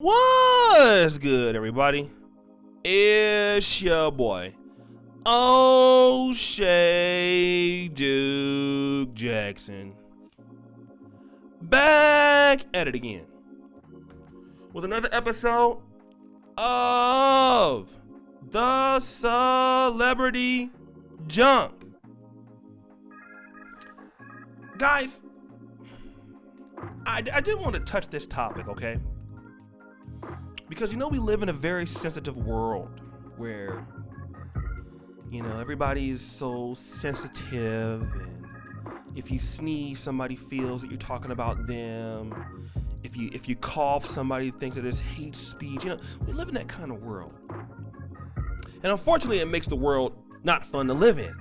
What's good, everybody? It's your boy, O'Shea Duke Jackson, back at it again with another episode of the Celebrity Junk. Guys, I did want to touch this topic, okay? Because, we live in a very sensitive world where, everybody's so sensitive, and if you sneeze, somebody feels that you're talking about them. If you cough, somebody thinks that it's hate speech. We live in that kind of world. And unfortunately, it makes the world not fun to live in,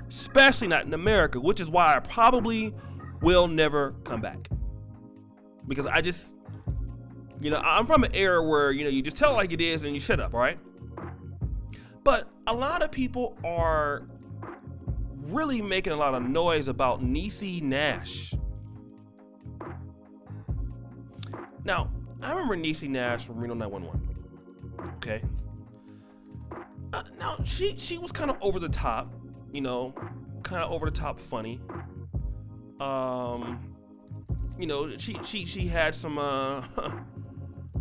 especially not in America, which is why I probably will never come back. Because I just... I'm from an era where, you just tell it like it is and you shut up, all right? But a lot of people are really making a lot of noise about Niecy Nash. Now, I remember Niecy Nash from Reno 911, okay? Now, she was kind of over the top, kind of over the top funny. She had some,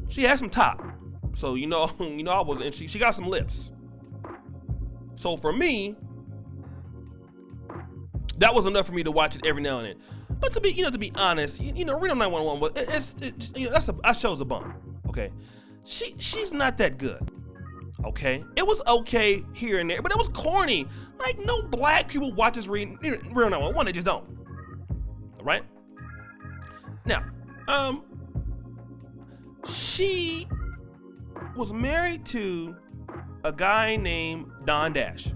she had some top, so I wasn't. She got some lips. So for me, that was enough for me to watch it every now and then. But to be honest, Reno 911 that show's a bum. Okay, she's not that good. Okay, it was okay here and there, but it was corny. Like, no black people watches Reno 911. They just don't. All right. Now, she was married to a guy named Don Dash.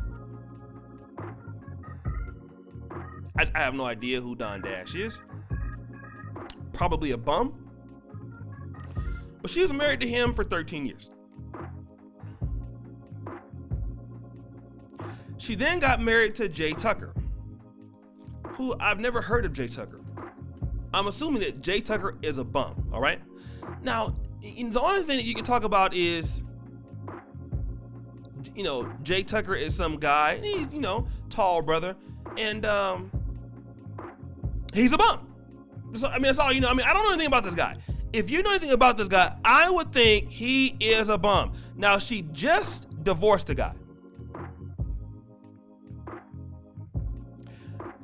I have no idea who Don Dash is. Probably a bum. But she was married to him for 13 years. She then got married to Jay Tucker, who I've never heard of Jay Tucker. I'm assuming that Jay Tucker is a bum, all right? Now, the only thing that you can talk about is, Jay Tucker is some guy, he's, tall brother, and he's a bum. So, that's all you know. I don't know anything about this guy. If you know anything about this guy, I would think he is a bum. Now, she just divorced the guy.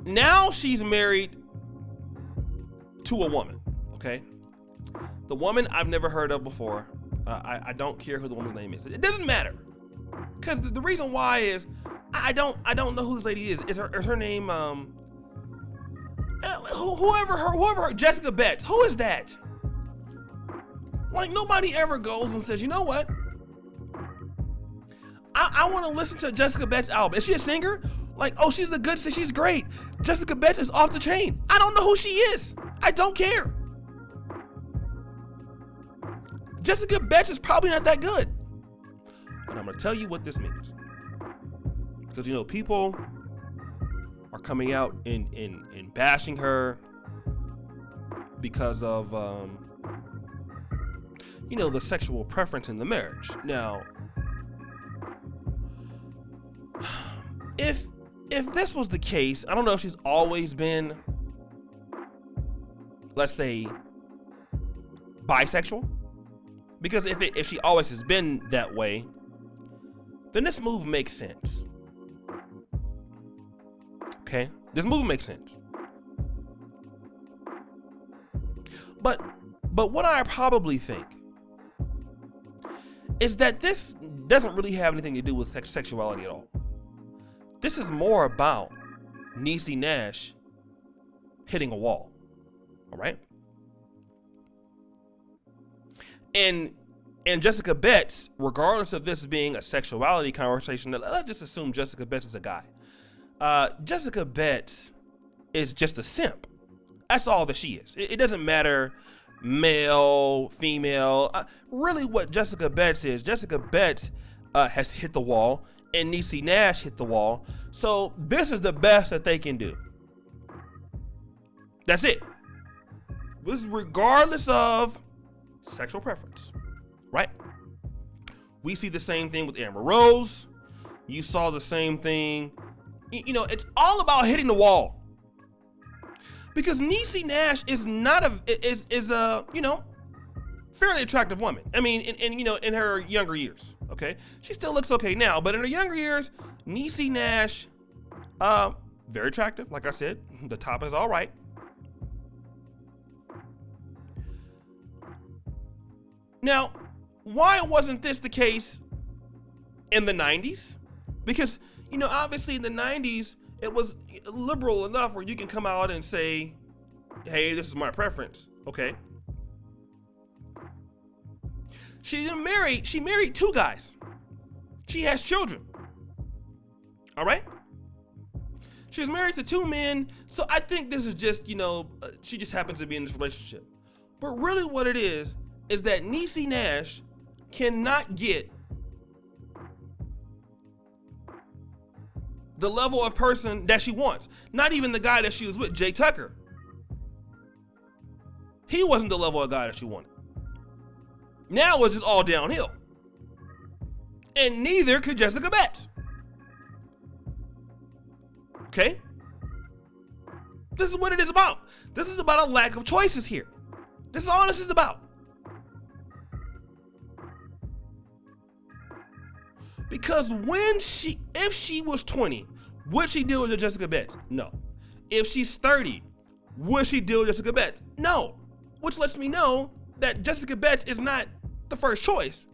Now she's married to a woman, okay? The woman I've never heard of before. I don't care who the woman's name is. It doesn't matter, because the reason why is I don't know who this lady is. Is her name whoever her Jessica Betts? Who is that? Like, nobody ever goes and says, you know what? I want to listen to Jessica Betts' album. Is she a singer? Like, oh, she's great. Jessica Betts is off the chain. I don't know who she is. I don't care. Jessica Betts is probably not that good. But I'm going to tell you what this means. Because, people are coming out and bashing her because of, the sexual preference in the marriage. Now, if this was the case, I don't know if she's always been, let's say, bisexual. Because if she always has been that way, then this move makes sense. Okay? This move makes sense. But what I probably think is that this doesn't really have anything to do with sexuality at all. This is more about Niecy Nash hitting a wall. All right? And Jessica Betts, regardless of this being a sexuality conversation, let's just assume Jessica Betts is a guy. Jessica Betts is just a simp. That's all that she is. It doesn't matter male, female. Really what Jessica Betts is, Jessica Betts has hit the wall, and Niecy Nash hit the wall. So this is the best that they can do. That's it. This is regardless of sexual preference. right? We see the same thing with Amber Rose. You saw the same thing. You know, it's all about hitting the wall. Because Niecy Nash is not a you know, fairly attractive woman. I mean, you know, in her younger years, okay? She still looks okay now, but in her younger years, Niecy Nash, very attractive. Like I said, the top is all right. Now, why wasn't this the case in the 90s? Because, you know, obviously in the 90s, it was liberal enough where you can come out and say, hey, this is my preference, okay? She married 2 guys. She has children, all right? She's married to 2 men, so I think this is just, you know, she just happens to be in this relationship. But really what it is that Niecy Nash cannot get the level of person that she wants. Not even the guy that she was with, Jay Tucker. He wasn't the level of guy that she wanted. Now it's just all downhill. And neither could Jessica Betts. Okay? This is what it is about. This is about a lack of choices here. This is all this is about. Because if she was 20, would she deal with Jessica Betts? No. If she's 30, would she deal with Jessica Betts? No. Which lets me know that Jessica Betts is not the first choice.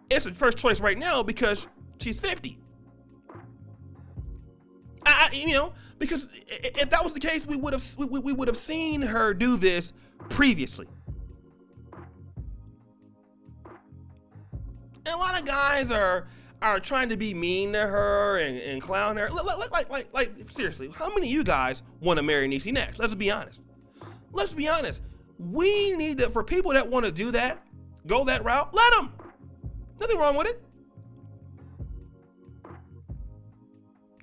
It's the first choice right now because she's 50. You know, because if that was the case, we would have seen her do this previously. And a lot of guys are trying to be mean to her and clown her. Like seriously, how many of you guys want to marry Niecy Nash? Let's be honest. Let's be honest. We need to, for people that want to do that, go that route, let them. Nothing wrong with it.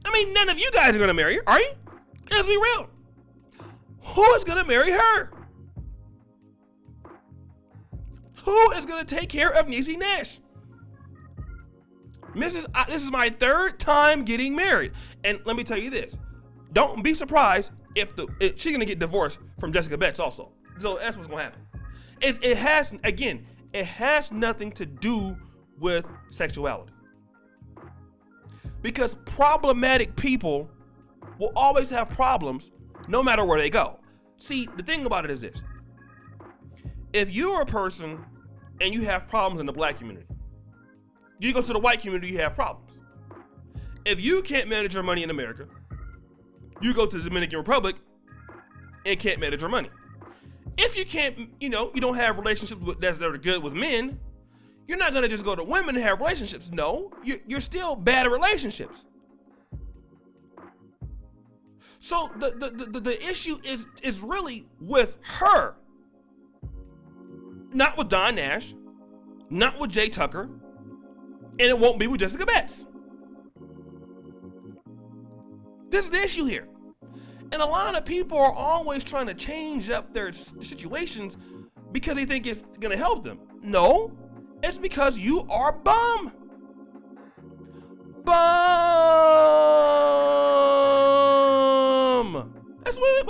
I mean, none of you guys are going to marry her, are you? Let's be real. Who is going to marry her? Who is going to take care of Niecy Nash? This is my 3rd time getting married. And let me tell you this. Don't be surprised if she's going to get divorced from Jessica Betts also. So that's what's going to happen. It has nothing to do with sexuality. Because problematic people will always have problems no matter where they go. See, the thing about it is this. If you're a person and you have problems in the black community, you go to the white community, you have problems. If you can't manage your money in America, you go to the Dominican Republic and can't manage your money. If you can't, you don't have relationships that are good with men, you're not going to just go to women and have relationships. No, you're still bad at relationships. So the issue is really with her. Not with Don Nash, not with Jay Tucker, and it won't be with Jessica Betts. This is the issue here. And a lot of people are always trying to change up their situations because they think it's going to help them. No, it's because you are bum.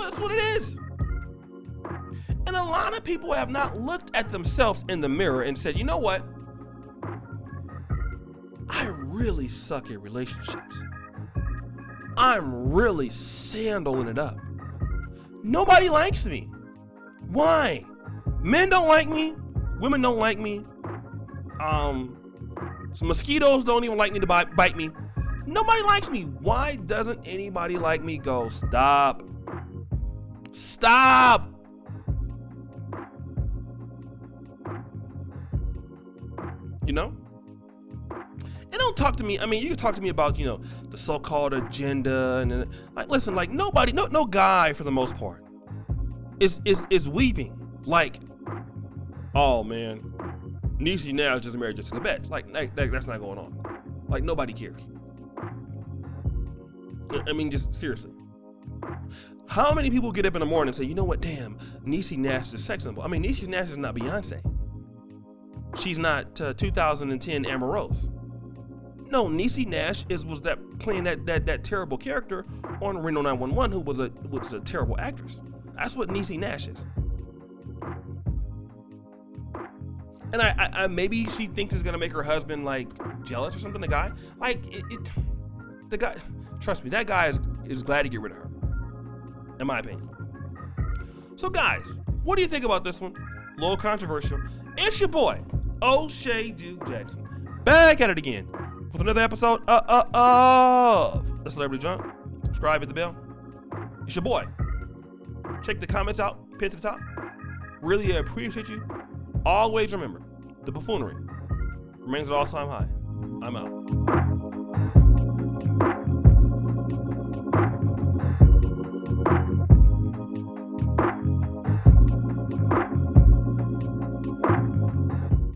That's what it is. And a lot of people have not looked at themselves in the mirror and said, you know what? I really suck at relationships. I'm really sandling it up. Nobody likes me. Why? Men don't like me. Women don't like me. Some mosquitoes don't even like me to bite me. Nobody likes me. Why doesn't anybody like me? Go, stop. Stop. You know? And don't talk to me. I mean, you can talk to me about, the so-called agenda and like, listen, like nobody, no guy for the most part is weeping like, oh man, Niecy Nash just married Jessica Betts. Like that's not going on. Like nobody cares. I mean, just seriously. How many people get up in the morning and say, you know what, damn, Niecy Nash is sex symbol. I mean, Niecy Nash is not Beyonce. she's not 2010 Amber Rose. No, Niecy Nash was playing that terrible character on Reno 911, who was a terrible actress. That's what Niecy Nash is. And I maybe she thinks it's gonna make her husband like jealous or something. The guy, the guy, trust me, that guy is glad to get rid of her, in my opinion. So guys, what do you think about this one? A little controversial. It's your boy, O'Shea Duke Jackson, back at it again with another episode of The Celebrity Junk. Subscribe, hit the bell. It's your boy. Check the comments out, pin to the top. Really appreciate you. Always remember, the buffoonery remains at all-time high. I'm out.